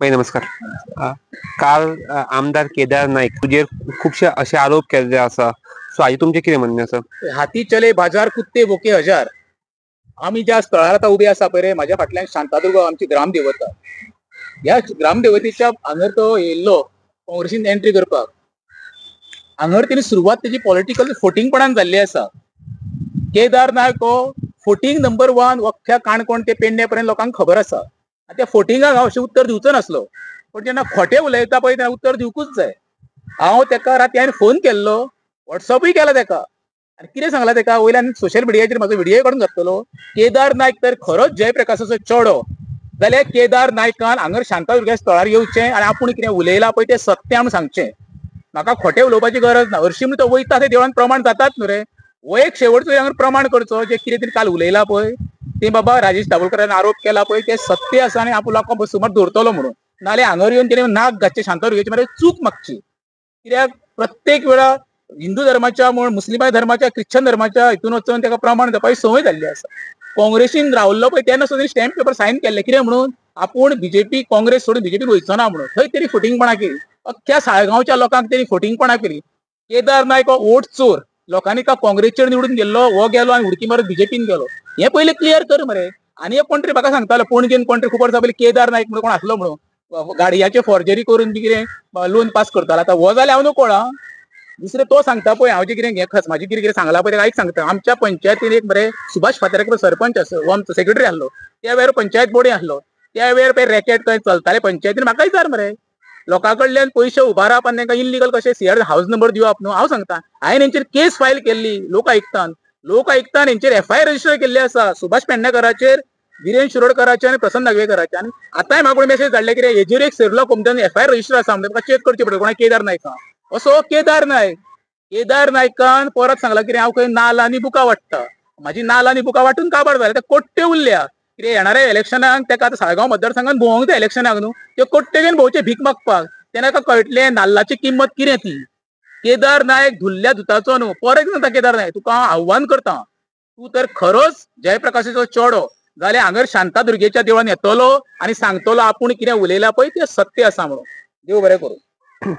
बाई नमस्कार. काल आमदार केदार नाईक तुझे खूपशे असे आरोप केले असा, सो हाजी तुमचे कितें म्हणणें आसा? हाती चले बाजार कुत्ते भोके हजार. आम्ही ज्या स्थळार आता उभे आसा पळय रे, माझ्या फाटल्यान शांतादुर्गा आमची ग्रामदेवता. ह्या ग्रामदेवतेच्या हांगर तो येयल्लो काँग्रेसीन एंट्री करपाक. हांगर तिने सुरवात तेजी पॉलिटिकल फोटिंगपणान जाल्ली आसा. केदार नायक हो फोटिंग नंबर 1 अख्ख्या काणकोण ते पेडणे पर्यंत लोकांक खबर आसा. आनी त्या फोटिंगाक हांव अशें उत्तर दिवचो नासलो, पण जेन्ना खोटे उलयता पळय तेन्ना उत्तर दिवकूच जाय. हांव तेका राती हांवें फोन केल्लो, व्हॉट्सअपय केला तेका, आनी कितें सांगला तेका, वयल्यान सोशल मिडियाचेर म्हाजो व्हिडिओ काडून घातलो. केदार नायक तर खरोच जयप्रकाशाचो चेडो जाल्यार केदार नायकान हांगर शांतादुर्गा स्थळार येवचें आनी आपूण कितें उलयलां पळय तें सत्य म्हूण सांगचें. म्हाका खोटें उलोवपाची गरज ना. हरशीं म्हणून तो वयता थंय देवळान प्रमाण जातात न्हू रे. हो एक शेवटचो हांगर प्रमाण करचो, जे कितें तिणें काल उलयलां पळय तें बाबा राजेश दाबोळकरान आरोप केला पळय तें सत्य आसा आनी आपूण लोकांक बसूमार दवरतलो म्हणून. नाल्यार हांगर येवन कितें नाक घातचे शांतादुर्गेचे मरे चूक मागची. कित्याक प्रत्येक वेळा हिंदू धर्माच्या म्हण, मुस्लिमा धर्माच्या, ख्रिश्चन धर्माच्या हितून वचून ताका प्रमाण जावपाची संवय जाल्ली आसा. काँग्रेसीन रावल्लो पळय तेन्ना सुद्दां स्टॅम्प पेपर सायन केल्ले, कितें म्हणून आपूण बीजेपी काँग्रेस सोडून बीजेपीन वयचो ना म्हणून. थंय तरी फोटिंगपणां केली. अख्ख्या साळगांवच्या लोकांक तेणी फोटिंगपणां केली. केदार नायक हो वोट चोर. लोकांनी का काँग्रेसचेर निवडून गेल्लो, हो गेलो आनी उडकी मारत बीजेपीन गेलो. हें पयलीं क्लियर कर मरे. आनी एक कोण तरी म्हाका सांगतालो पणजेन कोण तरी खूब वर्सां पयलीं केदार नायक म्हणून कोण आसलो म्हणून, गाडयांचे फॉर्जरी करून बी कितें लोन पास करतालो. आतां हो जाल्यार हांव नको आं. दुसरें तो सांगता पळय, हांव जें कितें हें खसमाची कितें सांगलां पळय तेका आयक सांगता. आमच्या पंचायतीन एक मरे सुभाष फातर्कर सरपंच आसलो, हो आमचो सेक्रेटरी आसलो. त्या वेळार पंचायत बोर्डे आसलो. त्या वेळार पळय रॅकेट खंय चलताले पंचायतीन म्हाका विचार मरे. लोकां कडल्यान पयशे उबारप आनी तांकां इल्लीगल कशें शेअर हावज नंबर दिवप न्हू. हांव सांगता हांवें हेंचेर केस फायल केल्ली लोक आयुक्तान हेंचेर एफआयआर रजिस्टर केल्ली आसा. सुभाष पेडणेकराचेर, वीरेन शिरोडकराचेर आनी प्रसन्न नागवेकराचेर. आनी आतांय म्हाका मेसेज धाडले कितें हेजेर एक सेर्लो कोमच्यान एफआयआर रजिस्टर आसा म्हणजे तुका चेक करचें पडटलें कोणा केदार नायका. असो केदार नायक. केदार नायकान परत सांगला कितें हांव खंय नाल्ल आनी बुकां वाडटा. म्हाजी नाल्ल आनी बुकां वांटून काबार जालें. ते कोट्टे उरल्या. कितें येणाऱ्या इलेक्शनाक तेका आतां साळगांव मतदारसंघात भोंवूंक जाय इलेक्शनाक न्हू. ते कोट्टे घेवन भोंवचे भीक मागपाक. तेन्ना ताका कळटलें नाल्लाची किंमत कितें ती. केदार नायक धुल्ल्या दुताचो न्हू. परत सांगता केदार नायक, तुका हांव आव्हान करता, तूं तर खरोच जयप्रकाशाचो चेडो जाल्यार हांगर शांतादुर्गेच्या देवळान येतलो आनी सांगतलो आपूण कितें उलयलां पळय तें सत्य आसा म्हणून. देव बरें करूं.